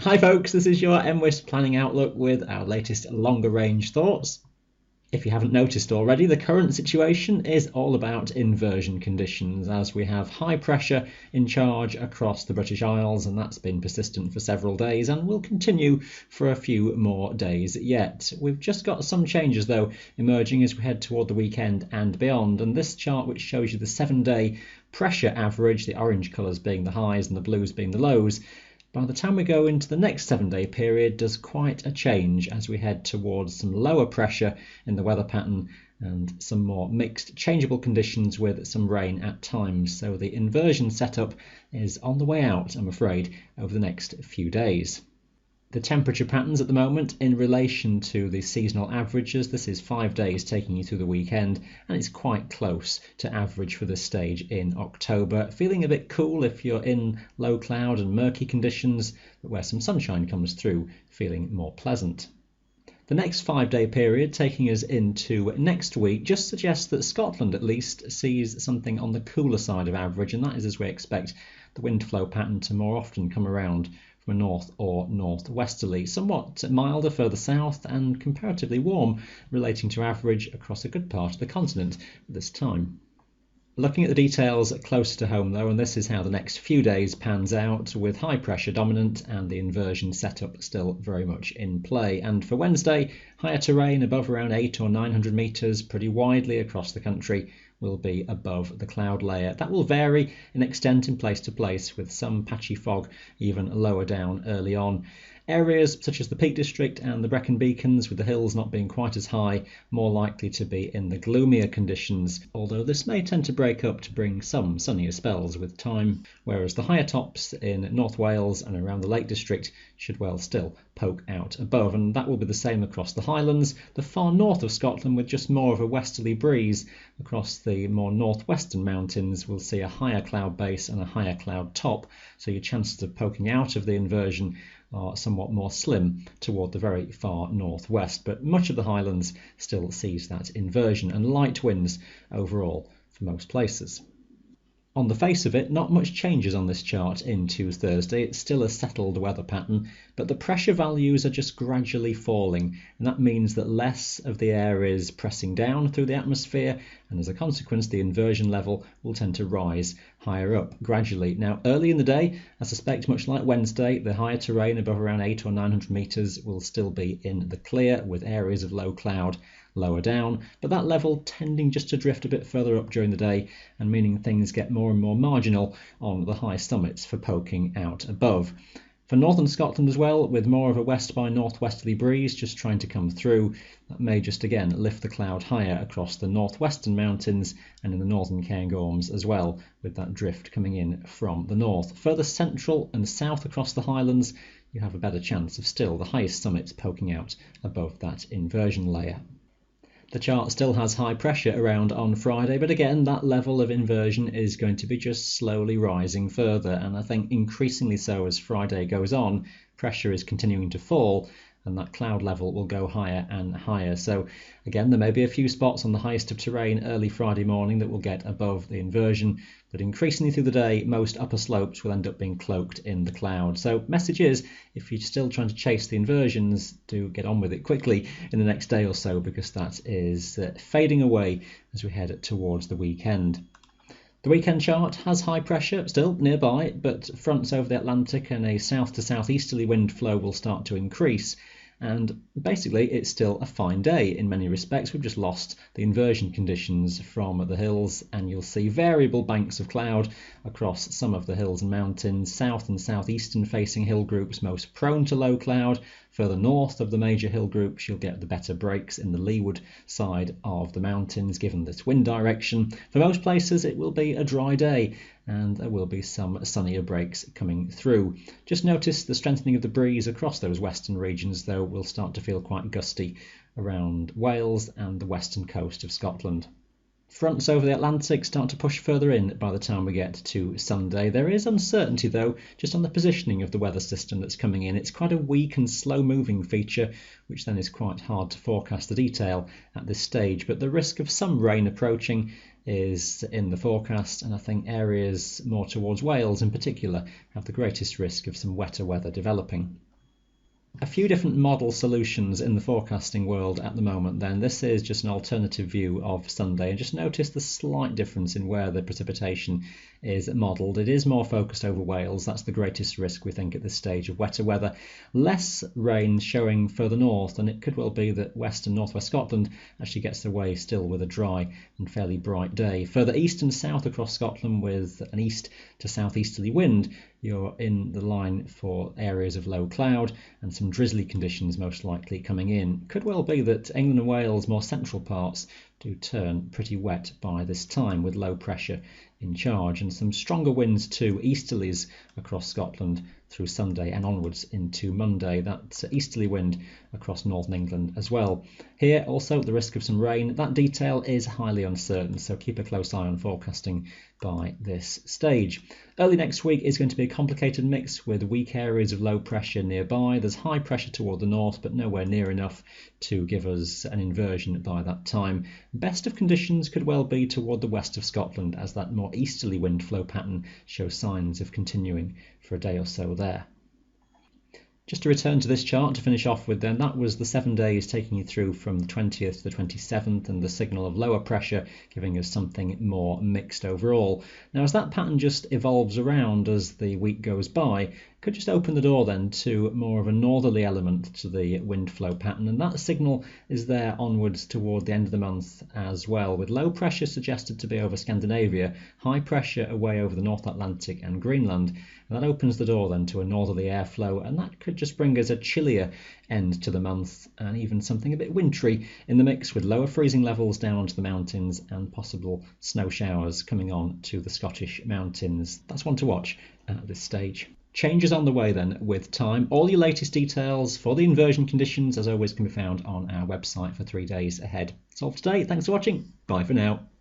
Hi folks, this is your MWIS Planning Outlook with our latest longer range thoughts. If you haven't noticed already, the current situation is all about inversion conditions as we have high pressure in charge across the British Isles, and that's been persistent for several days and will continue for a few more days yet. We've just got some changes though emerging as we head toward the weekend and beyond, and this chart, which shows you the 7-day pressure average, the orange colours being the highs and the blues being the lows, by the time we go into the next 7-day period, does quite a change as we head towards some lower pressure in the weather pattern and some more mixed changeable conditions with some rain at times. So the inversion setup is on the way out, I'm afraid, over the next few days. The temperature patterns at the moment in relation to the seasonal averages, this is 5 days taking you through the weekend, and it's quite close to average for this stage in October. Feeling a bit cool if you're in low cloud and murky conditions, but where some sunshine comes through, feeling more pleasant. The next 5-day period, taking us into next week, just suggests that Scotland at least sees something on the cooler side of average, and that is as we expect the wind flow pattern to more often come around from a north or northwesterly, somewhat milder further south and comparatively warm relating to average across a good part of the continent at this time. Looking at the details closer to home though, and this is how the next few days pans out, with high pressure dominant and the inversion setup still very much in play. And for Wednesday, higher terrain above around 800 or 900 metres pretty widely across the country will be above the cloud layer. That will vary in extent in place to place, with some patchy fog even lower down early on. Areas such as the Peak District and the Brecon Beacons, with the hills not being quite as high, more likely to be in the gloomier conditions, although this may tend to break up to bring some sunnier spells with time, whereas the higher tops in North Wales and around the Lake District should well still poke out above, and that will be the same across the Highlands, the far north of Scotland with just more of a westerly breeze. Across the more northwestern mountains we'll see a higher cloud base and a higher cloud top, so your chances of poking out of the inversion are somewhat more slim toward the very far northwest, but much of the Highlands still sees that inversion and light winds overall for most places. On the face of it, not much changes on this chart into Thursday. It's still a settled weather pattern, but the pressure values are just gradually falling, and that means that less of the air is pressing down through the atmosphere, and as a consequence the inversion level will tend to rise higher up gradually. Now early in the day, I suspect much like Wednesday, the higher terrain above around 800 or 900 metres will still be in the clear, with areas of low cloud lower down, but that level tending just to drift a bit further up during the day, and meaning things get more and more marginal on the high summits for poking out above. For northern Scotland as well, with more of a west by northwesterly breeze just trying to come through, that may just again lift the cloud higher across the northwestern mountains and in the northern Cairngorms as well, with that drift coming in from the north. Further central and south across the Highlands, you have a better chance of still the highest summits poking out above that inversion layer. The chart still has high pressure around on Friday, but again that level of inversion is going to be just slowly rising further, and I think increasingly so as Friday goes on. Pressure is continuing to fall and that cloud level will go higher and higher. So again, there may be a few spots on the highest of terrain early Friday morning that will get above the inversion, but increasingly through the day most upper slopes will end up being cloaked in the cloud. So message is, if you're still trying to chase the inversions, do get on with it quickly in the next day or so, because that is fading away as we head towards the weekend. The weekend chart has high pressure still nearby, but fronts over the Atlantic and a south to southeasterly wind flow will start to increase. And basically it's still a fine day in many respects. We've just lost the inversion conditions from the hills, and you'll see variable banks of cloud across some of the hills and mountains. South and southeastern facing hill groups most prone to low cloud. Further north of the major hill groups you'll get the better breaks in the leeward side of the mountains given this wind direction. For most places it will be a dry day, and there will be some sunnier breaks coming through. Just notice the strengthening of the breeze across those western regions, though will start to feel quite gusty around Wales and the western coast of Scotland. Fronts over the Atlantic start to push further in by the time we get to Sunday. There is uncertainty though just on the positioning of the weather system that's coming in. It's quite a weak and slow moving feature, which then is quite hard to forecast the detail at this stage, but the risk of some rain approaching is in the forecast, and I think areas more towards Wales in particular have the greatest risk of some wetter weather developing. A few different model solutions in the forecasting world at the moment then. This is just an alternative view of Sunday, and just notice the slight difference in where the precipitation is modelled. It is more focused over Wales. That's the greatest risk, we think, at this stage of wetter weather. Less rain showing further north, and it could well be that west and northwest Scotland actually gets away still with a dry and fairly bright day. Further east and south across Scotland, with an east to southeasterly wind, you're in the line for areas of low cloud and some drizzly conditions most likely coming in. Could well be that England and Wales' more central parts do turn pretty wet by this time, with low pressure in charge, and some stronger winds too, easterlies across Scotland through Sunday and onwards into Monday. That easterly wind across northern England as well. Here also the risk of some rain. That detail is highly uncertain, so keep a close eye on forecasting by this stage. Early next week is going to be a complicated mix with weak areas of low pressure nearby. There's high pressure toward the north, but nowhere near enough to give us an inversion by that time. Best of conditions could well be toward the west of Scotland, as that more easterly wind flow pattern shows signs of continuing for a day or so there. Just to return to this chart to finish off with then, that was the 7 days taking you through from the 20th to the 27th, and the signal of lower pressure giving us something more mixed overall. Now as that pattern just evolves around as the week goes by, could just open the door then to more of a northerly element to the wind flow pattern, and that signal is there onwards toward the end of the month as well, with low pressure suggested to be over Scandinavia, high pressure away over the North Atlantic and Greenland, and that opens the door then to a northerly airflow, and that could just bring us a chillier end to the month, and even something a bit wintry in the mix, with lower freezing levels down onto the mountains and possible snow showers coming on to the Scottish mountains. That's one to watch at this stage. Changes on the way then with time. All your latest details for the inversion conditions, as always, can be found on our website for 3 days ahead. That's all for today. Thanks for watching. Bye for now.